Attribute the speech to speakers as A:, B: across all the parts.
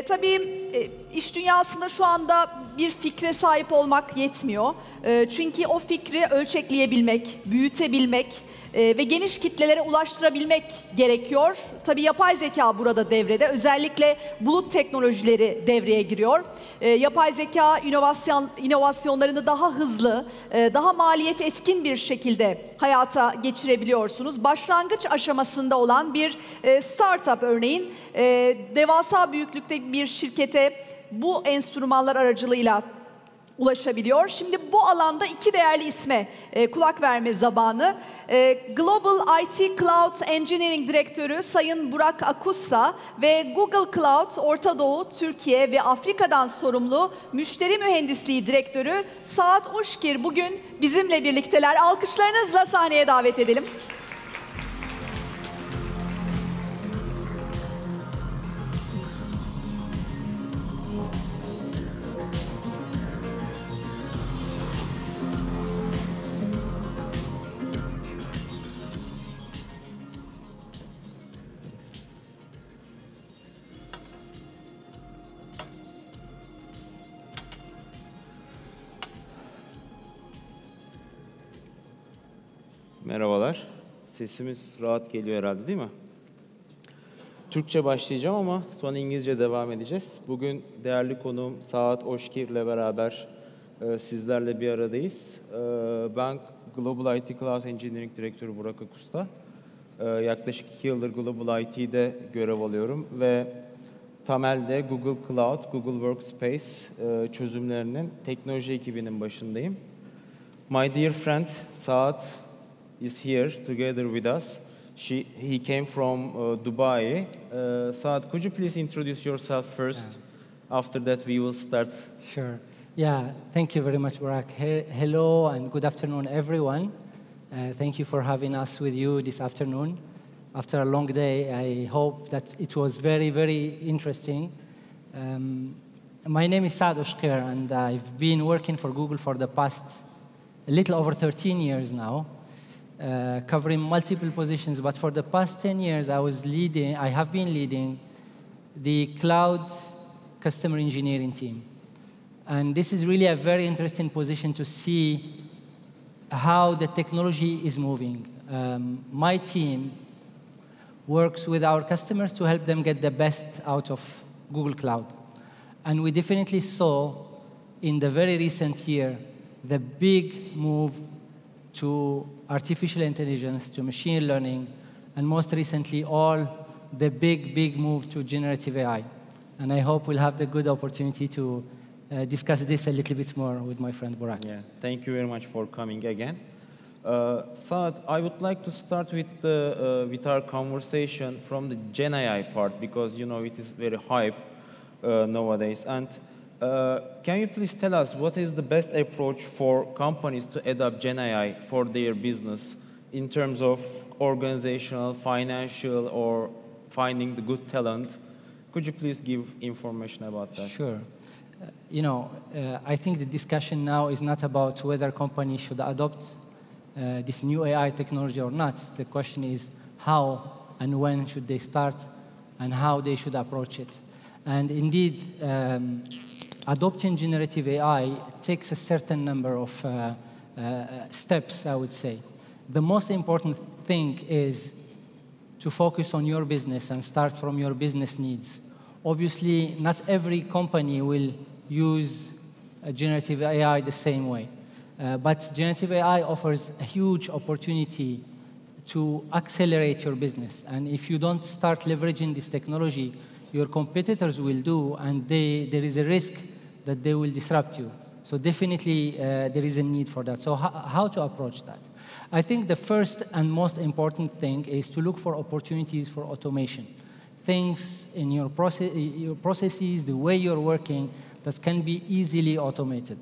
A: Tabii iş dünyasında şu anda bir fikre sahip olmak yetmiyor. Çünkü o fikri ölçekleyebilmek, büyütebilmek ve geniş kitlelere ulaştırabilmek gerekiyor. Tabii yapay zeka burada devrede. Özellikle bulut teknolojileri devreye giriyor. Yapay zeka inovasyonlarını daha hızlı, daha maliyet etkin bir şekilde hayata geçirebiliyorsunuz. Başlangıç aşamasında olan bir startup örneğin devasa büyüklükte bir şirkete bu enstrümanlar aracılığıyla ulaşabiliyor. Şimdi bu alanda iki değerli isme kulak verme zamanı. Global IT Cloud Engineering Direktörü Sayın Burak Akusta ve Google Cloud Orta Doğu, Türkiye ve Afrika'dan sorumlu Müşteri Mühendisliği Direktörü Saad Ouchkir bugün bizimle birlikteler. Alkışlarınızla sahneye davet edelim.
B: Merhabalar. Sesimiz rahat geliyor herhalde değil mi? Türkçe başlayacağım ama sonra İngilizce devam edeceğiz. Bugün değerli konuğum Saad Ouchkir ile beraber sizlerle bir aradayız. Ben Global IT Cloud Engineering Direktörü Burak Akusta. Yaklaşık 2 yıldır Global IT'de görev alıyorum ve temelde Google Cloud, Google Workspace çözümlerinin teknoloji ekibinin başındayım. My dear friend Saad is here together with us. He came from Dubai. Saad, could you please introduce yourself first? After that, we will start.
C: Sure. Yeah, thank you very much, Burak. Hello and good afternoon, everyone. Thank you for having us with you this afternoon. After a long day, I hope that it was very, very interesting. My name is Saad Ouchkir, and I've been working for Google for the past a little over 13 years now. Covering multiple positions, but for the past 10 years, I have been leading the cloud customer engineering team. And this is really a very interesting position to see how the technology is moving. My team works with our customers to help them get the best out of Google Cloud. And we definitely saw in the very recent year the big move to artificial intelligence, to machine learning, and most recently, all the big move to generative AI. And I hope we'll have the good opportunity to discuss this a little bit more with my friend Burak.
B: Yeah, thank you very much for coming again. Saad, I would like to start with our conversation from the Gen AI part, because you know it is very hype nowadays. And can you please tell us what is the best approach for companies to adopt Gen AI for their business in terms of organizational, financial, or finding the good talent? Could you please give information about that?
C: Sure. I think the discussion now is not about whether companies should adopt this new AI technology or not. The question is how and when should they start and how they should approach it. And indeed, adopting generative AI takes a certain number of steps, I would say. The most important thing is to focus on your business and start from your business needs. Obviously, not every company will use generative AI the same way. But generative AI offers a huge opportunity to accelerate your business. And if you don't start leveraging this technology, your competitors will do, and there is a risk that they will disrupt you. So definitely, there is a need for that. So how to approach that? I think the first and most important thing is to look for opportunities for automation. Things in your processes, the way you're working, that can be easily automated.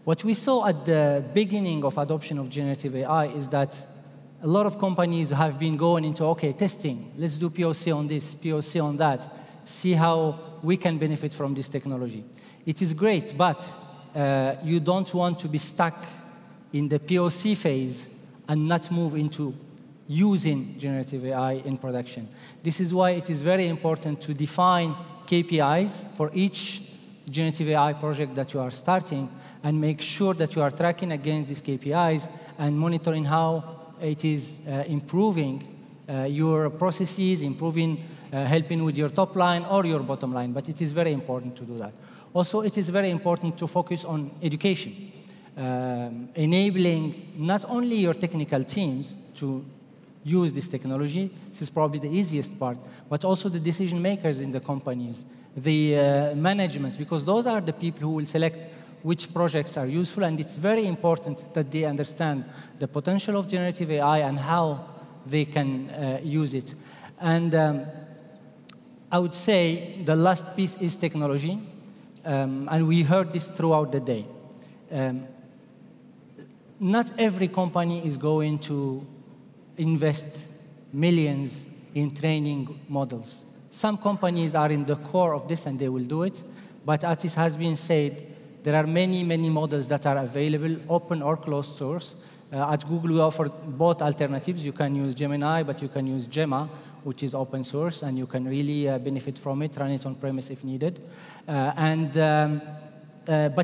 C: What we saw at the beginning of adoption of generative AI is that a lot of companies have been going into, okay, testing. Let's do POC on this, POC on that. See how we can benefit from this technology. It is great, but you don't want to be stuck in the POC phase and not move into using generative AI in production. This is why it is very important to define KPIs for each generative AI project that you are starting and make sure that you are tracking against these KPIs and monitoring how it is improving your processes, helping with your top line or your bottom line. But it is very important to do that. Also, it is very important to focus on education, enabling not only your technical teams to use this technology, this is probably the easiest part, but also the decision makers in the companies, the management, because those are the people who will select which projects are useful, and it's very important that they understand the potential of generative AI and how they can use it. And I would say the last piece is technology, and we heard this throughout the day. Not every company is going to invest millions in training models. Some companies are in the core of this and they will do it, but as it has been said, there are many, many models that are available, open or closed source. At Google, we offer both alternatives. You can use Gemini, but you can use Gemma, which is open source, and you can really benefit from it, run it on premise if needed. But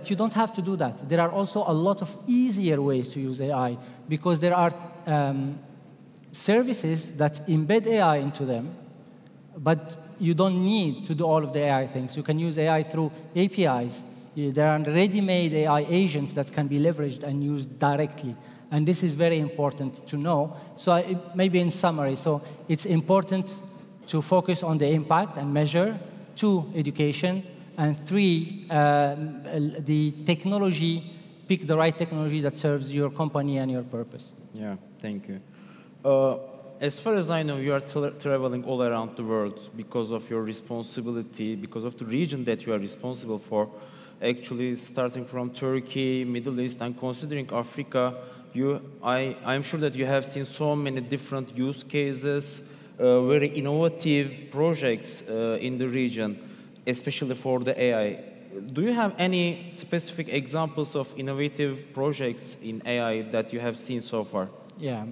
C: you don't have to do that. There are also a lot of easier ways to use AI, because there are services that embed AI into them, but you don't need to do all of the AI things. You can use AI through APIs. There are ready-made AI agents that can be leveraged and used directly. And this is very important to know. So maybe in summary, so it's important to focus on the impact and measure. 2, education. And 3, the technology, pick the right technology that serves your company and your purpose.
B: Yeah, thank you. As far as I know, you are traveling all around the world because of your responsibility, because of the region that you are responsible for. Actually, starting from Turkey, Middle East, and considering Africa, I'm sure that you have seen so many different use cases, very innovative projects in the region, especially for the AI. Do you have any specific examples of innovative projects in AI that you have seen so far?
C: Yeah.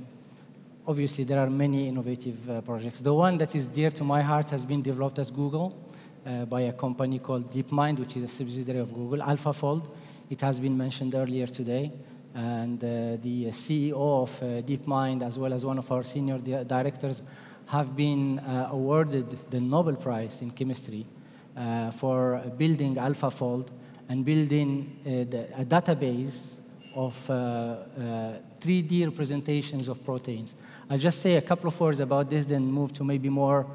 C: Obviously, there are many innovative projects. The one that is dear to my heart has been developed as Google by a company called DeepMind, which is a subsidiary of Google, AlphaFold. It has been mentioned earlier today. And the CEO of DeepMind, as well as one of our senior directors, have been awarded the Nobel Prize in chemistry for building AlphaFold and building a database of 3D representations of proteins. I'll just say a couple of words about this, then move to maybe more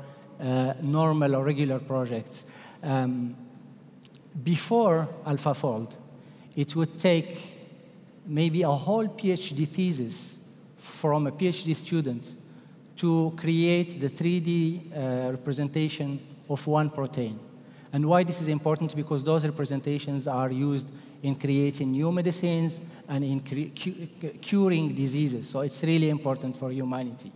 C: normal or regular projects. Before AlphaFold, it would take maybe a whole PhD thesis from a PhD student to create the 3D representation of one protein. And why this is important? Because those representations are used in creating new medicines and in curing diseases. So it's really important for humanity.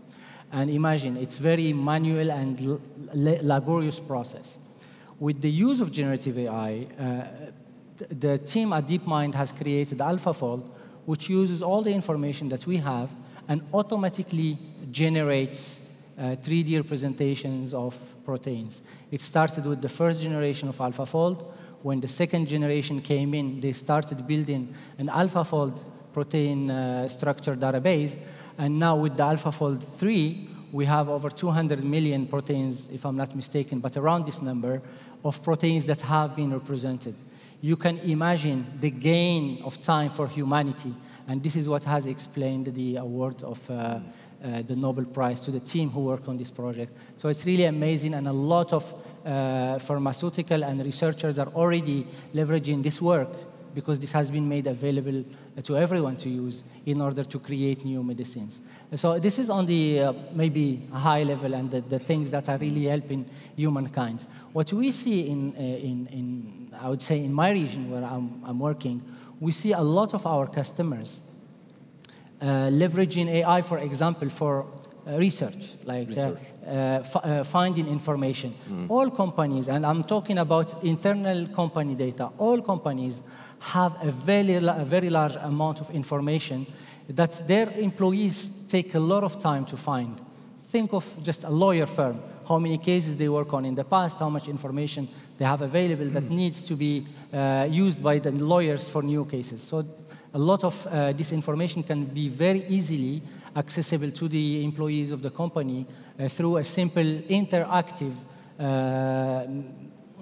C: And imagine, it's very manual and laborious process. With the use of generative AI, the team at DeepMind has created AlphaFold, which uses all the information that we have and automatically generates 3D representations of proteins. It started with the first generation of AlphaFold. When the second generation came in, they started building an AlphaFold protein structure database. And now with the AlphaFold 3, we have over 200 million proteins, if I'm not mistaken, but around this number, of proteins that have been represented. You can imagine the gain of time for humanity. And this is what has explained the award of the Nobel Prize to the team who worked on this project. So it's really amazing, and a lot of pharmaceutical and researchers are already leveraging this work because this has been made available to everyone to use in order to create new medicines. So this is on the maybe high level and the things that are really helping humankind. What we see I would say in my region where I'm working, we see a lot of our customers leveraging AI, for example, for research, like finding information. All companies, and I'm talking about internal company data, all companies have a very large amount of information that their employees take a lot of time to find. Think of just a lawyer firm how many cases they work on in the past, how much information they have available that needs to be used by the lawyers for new cases. So a lot of this information can be very easily accessible to the employees of the company through a simple interactive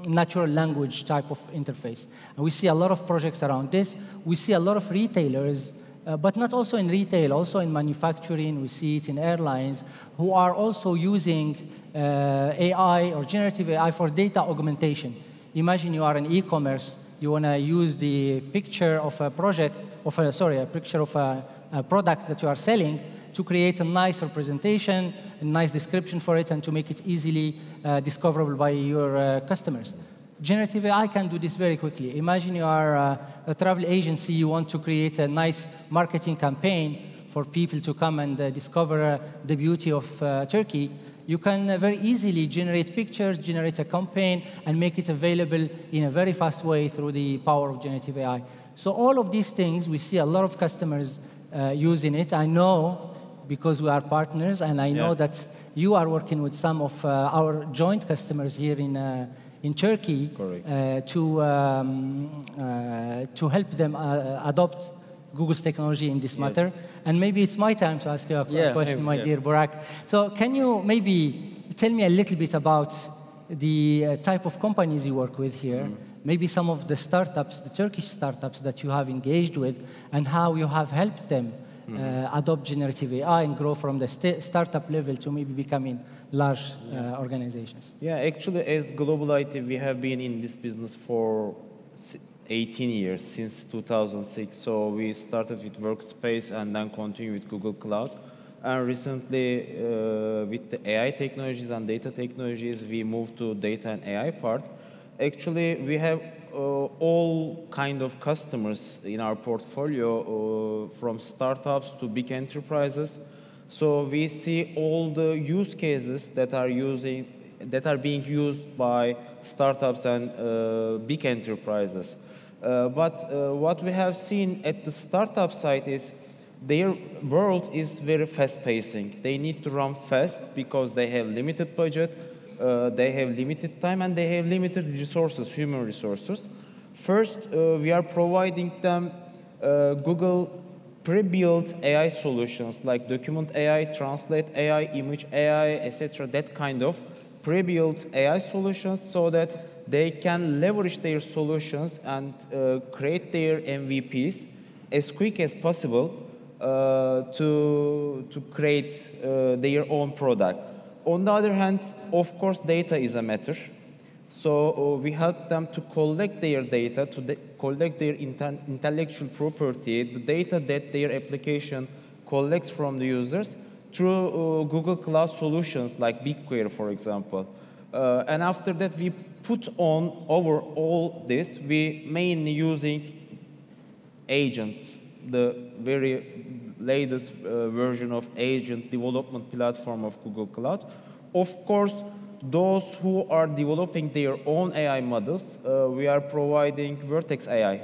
C: natural language type of interface. And we see a lot of projects around this. We see a lot of retailers, but not also in retail, also in manufacturing. We see it in airlines, who are also using AI or generative AI for data augmentation. Imagine you are an e-commerce. You want to use the picture of a project, a picture of a product that you are selling to create a nice representation, a nice description for it, and to make it easily discoverable by your customers. Generative AI can do this very quickly. Imagine you are a travel agency, you want to create a nice marketing campaign for people to come and discover the beauty of Turkey. You can very easily generate pictures, generate a campaign, and make it available in a very fast way through the power of generative AI. So all of these things, we see a lot of customers using it. I know, because we are partners, and I know that you are working with some of our joint customers here in Turkey to help them adopt Google's technology in this matter. And maybe it's my time to ask you a question, my dear Burak. So can you maybe tell me a little bit about the type of companies you work with here, maybe some of the startups, the Turkish startups that you have engaged with, and how you have helped them adopt generative AI and grow from the startup level to maybe becoming large organizations?
B: Yeah, actually, as Global IT, we have been in this business for 18 years, since 2006. So we started with Workspace and then continued with Google Cloud. And recently, with the AI technologies and data technologies, we moved to data and AI part. Actually, we have all kind of customers in our portfolio, from startups to big enterprises. So we see all the use cases that are being used by startups and big enterprises. But what we have seen at the startup side is their world is very fast-pacing. They need to run fast because they have limited budget, they have limited time, and they have limited resources, human resources. First, we are providing them Google pre-built AI solutions like Document AI, Translate AI, Image AI, etc. That kind of pre-built AI solutions so that they can leverage their solutions and create their MVPs as quick as possible to create their own product. On the other hand, of course, data is a matter. So we help them to collect their data, to collect their intellectual property, the data that their application collects from the users through Google Cloud solutions like BigQuery, for example. And after that, we put on over all this, we mainly using agents, the very latest version of agent development platform of Google Cloud. Of course, those who are developing their own AI models, we are providing Vertex AI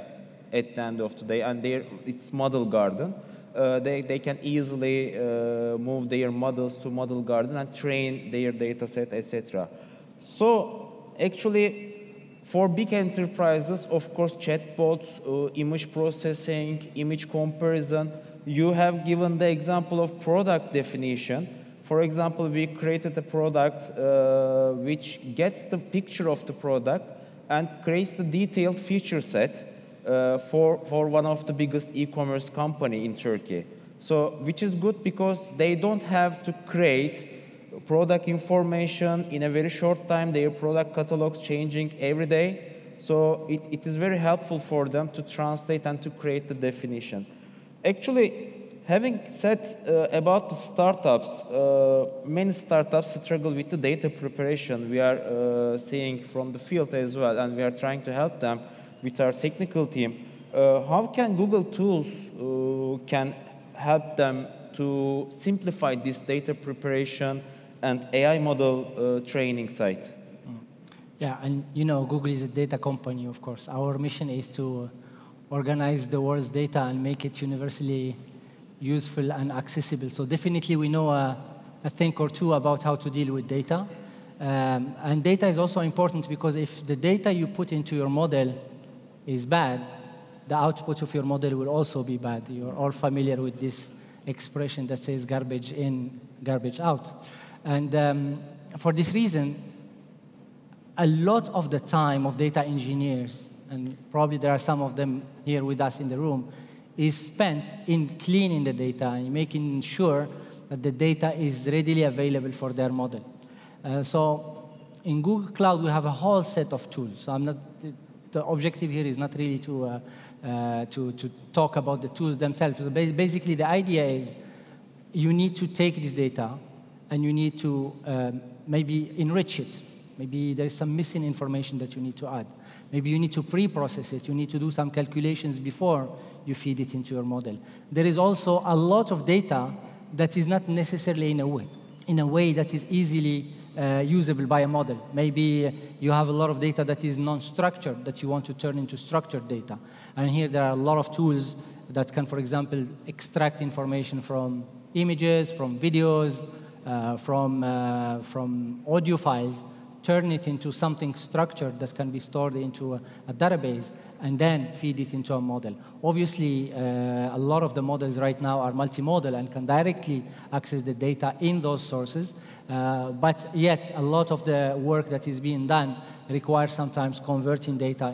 B: at the end of the day, and it's Model Garden. They can easily move their models to Model Garden and train their data set, etc. So actually, for big enterprises, of course, chatbots, image processing, image comparison, you have given the example of product definition. For example, we created a product which gets the picture of the product and creates the detailed feature set for one of the biggest e-commerce company in Turkey. So, which is good because they don't have to create product information in a very short time. Their product catalogs changing every day. So it is very helpful for them to translate and to create the definition. Actually, having said about the startups, many startups struggle with the data preparation. We are seeing from the field as well, and we are trying to help them with our technical team. How can Google tools can help them to simplify this data preparation and AI model training side?
C: Yeah, and you know, Google is a data company, of course. Our mission is to organize the world's data and make it universally useful and accessible. So definitely we know a thing or two about how to deal with data. And data is also important because if the data you put into your model is bad, the output of your model will also be bad. You're all familiar with this expression that says garbage in, garbage out. And for this reason, a lot of the time of data engineers, and probably there are some of them here with us in the room, is spent in cleaning the data and making sure that the data is readily available for their model. So in Google Cloud, we have a whole set of tools. So the objective here is not really to talk about the tools themselves. So basically, the idea is you need to take this data and you need to maybe enrich it. Maybe there is some missing information that you need to add. Maybe you need to pre-process it. You need to do some calculations before you feed it into your model. There is also a lot of data that is not necessarily in a way that is easily usable by a model. Maybe you have a lot of data that is non-structured that you want to turn into structured data. And here there are a lot of tools that can, for example, extract information from images, from videos, from audio files, turn it into something structured that can be stored into a database, and then feed it into a model. Obviously, a lot of the models right now are multimodal and can directly access the data in those sources, but yet a lot of the work that is being done requires sometimes converting data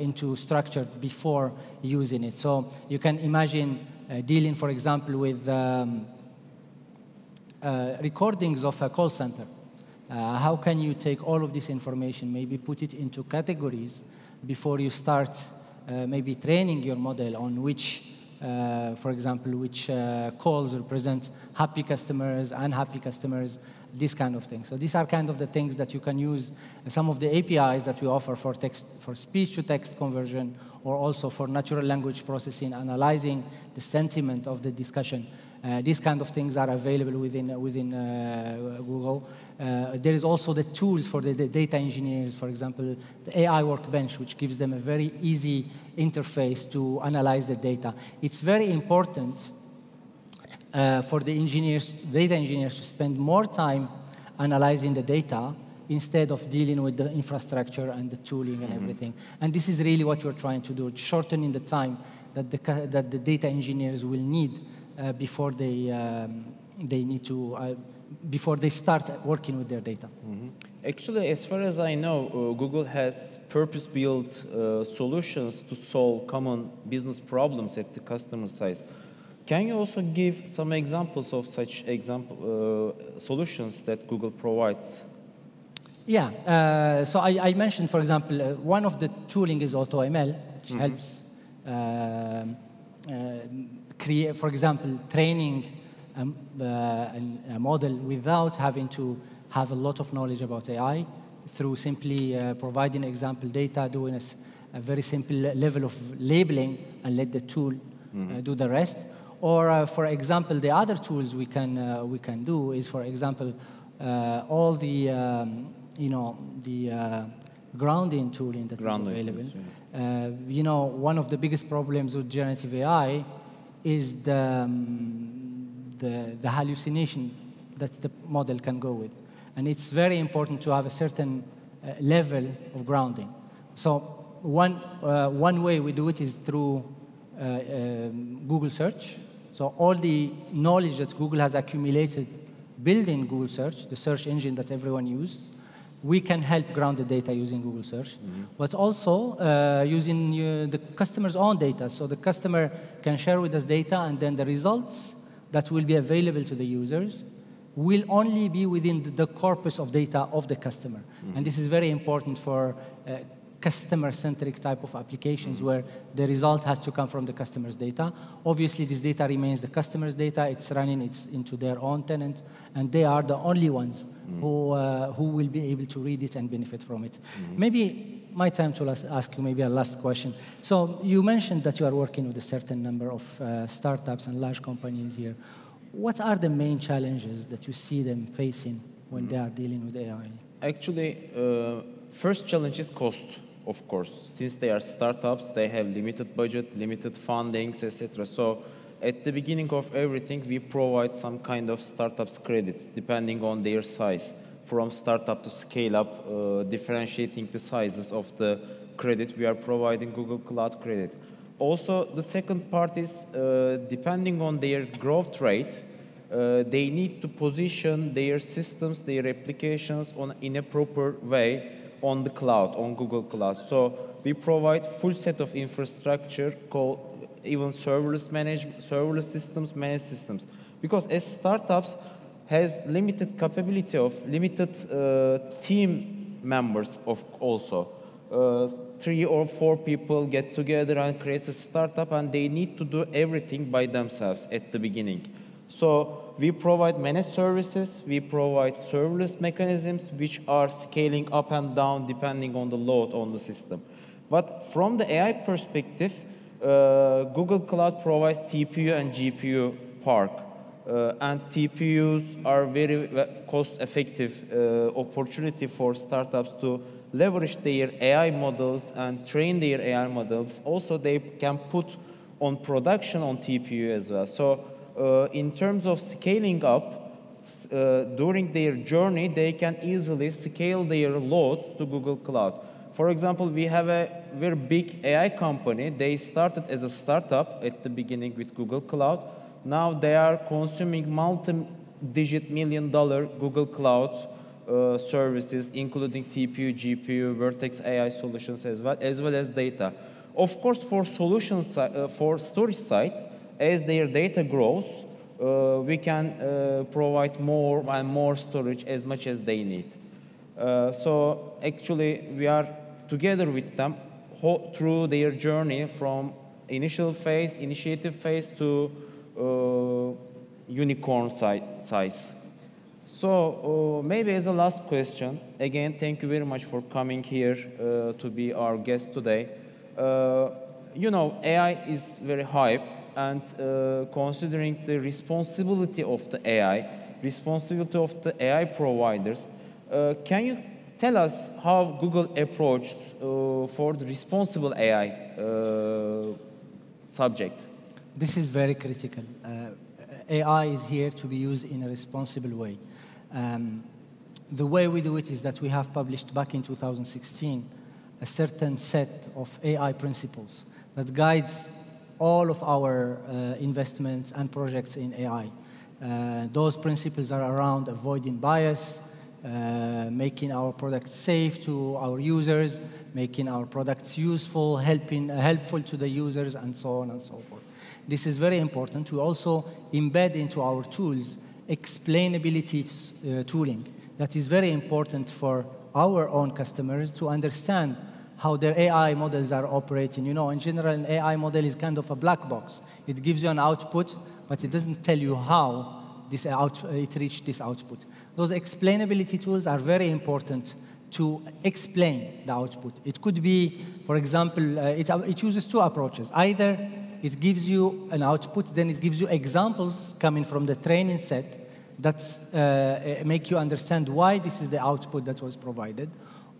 C: into structure before using it. So you can imagine dealing, for example, with recordings of a call center. How can you take all of this information, maybe put it into categories before you start maybe training your model on which, for example, which calls represent happy customers, unhappy customers, this kind of thing. So these are kind of the things that you can use. Some of the APIs that we offer for speech-to-text conversion, or also for natural language processing, analyzing the sentiment of the discussion. These kind of things are available within Google. There is also the tools for the data engineers, for example, the AI workbench, which gives them a very easy interface to analyze the data. It's very important for the data engineers to spend more time analyzing the data instead of dealing with the infrastructure and the tooling and everything. And this is really what we're trying to do, shortening the time that the data engineers will need before they start working with their data.
B: Actually, as far as I know, Google has purpose-built solutions to solve common business problems at the customer side. Can you also give some examples of such solutions that Google provides?
C: Yeah. So I mentioned, for example, one of the tooling is AutoML, which helps create, for example, training a model without having to have a lot of knowledge about AI, through simply providing example data, doing a very simple level of labeling, and let the tool do the rest. Or, for example, the other tools we can do is, for example, all the grounding tooling that is available. One of the biggest problems with generative AI is the hallucination that the model can go with. And it's very important to have a certain level of grounding. So one way we do it is through Google search. So all the knowledge that Google has accumulated building Google search, the search engine that everyone uses, we can help ground the data using Google search, but also using the customer's own data. So the customer can share with us data, and then the results that will be available to the users will only be within the corpus of data of the customer. And this is very important for customer-centric type of applications where the result has to come from the customer's data. Obviously, this data remains the customer's data. It's running into their own tenant, and they are the only ones who will be able to read it and benefit from it. Maybe my time to ask you maybe a last question. So you mentioned that you are working with a certain number of startups and large companies here. What are the main challenges that you see them facing when they are dealing with AI?
B: Actually, first challenge is cost, of course. Since they are startups, they have limited budget, limited fundings, etc. So at the beginning of everything, we provide some kind of startups credits, depending on their size. from startup to scale up, differentiating the sizes of the credit. We are providing Google Cloud Credit. Also, the second part is depending on their growth rate, they need to position their systems, their applications in a proper way on the cloud, on Google Cloud. So we provide full set of infrastructure called even serverless systems, managed systems. Because as startups has limited capability of limited team members also. 3 or 4 people get together and create a startup, and they need to do everything by themselves at the beginning. So we provide managed services, we provide serverless mechanisms which are scaling up and down depending on the load on the system. But from the AI perspective, Google Cloud provides TPU and GPU park. And TPUs are very cost-effective opportunity for startups to leverage their AI models and train their AI models. Also, they can put on production on TPU as well. So in terms of scaling up, during their journey, they can easily scale their loads to Google Cloud. For example, we have a very big AI company. They started as a startup at the beginning with Google Cloud. Now they are consuming multi-digit $1 million Google Cloud services, including TPU, GPU, Vertex AI solutions as well as data. Of course, for solutions, for storage side, as their data grows, we can provide more and more storage as much as they need. So actually, we are together with them through their journey from initial phase, initiative phase to unicorn size. So maybe as a last question, again, thank you very much for coming here to be our guest today. You know, AI is very hype, and considering the responsibility of the AI, responsibility of the AI providers, can you tell us how Google approached for the responsible AI subject?
C: This is very critical. AI is here to be used in a responsible way. The way we do it is that we have published back in 2016 a certain set of AI principles that guides all of our investments and projects in AI. Those principles are around avoiding bias, making our products safe to our users, making our products useful, helpful to the users, and so on and so forth. This is very important. We also embed into our tools explainability tooling. That is very important for our own customers to understand how their AI models are operating. You know, in general, an AI model is kind of a black box. It gives you an output, but it doesn't tell you how it reached this output. Those explainability tools are very important to explain the output. It could be, for example, it uses 2 approaches. Either it gives you an output, then it gives you examples coming from the training set that make you understand why this is the output that was provided,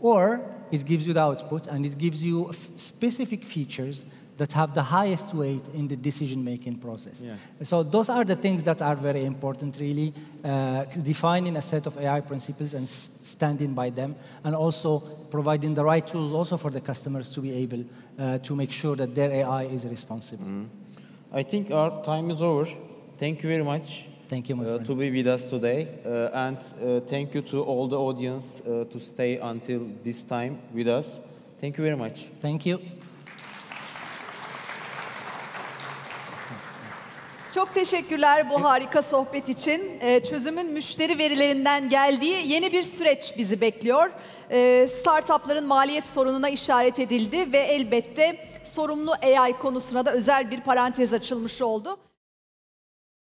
C: or it gives you the output and it gives you specific features that have the highest weight in the decision-making process. Yeah. So those are the things that are very important, really, defining a set of AI principles and standing by them, and also providing the right tools also for the customers to be able to make sure that their AI is responsible.
B: I think our time is over. Thank you very much.
C: Thank you, my friend.
B: To be with us today. And thank you to all the audience to stay until this time with us. Thank you very much.
C: Thank you.
A: Çok teşekkürler bu harika sohbet için. Çözümün müşteri verilerinden geldiği yeni bir süreç bizi bekliyor. Startupların maliyet sorununa işaret edildi ve elbette sorumlu AI konusuna da özel bir parantez açılmış oldu.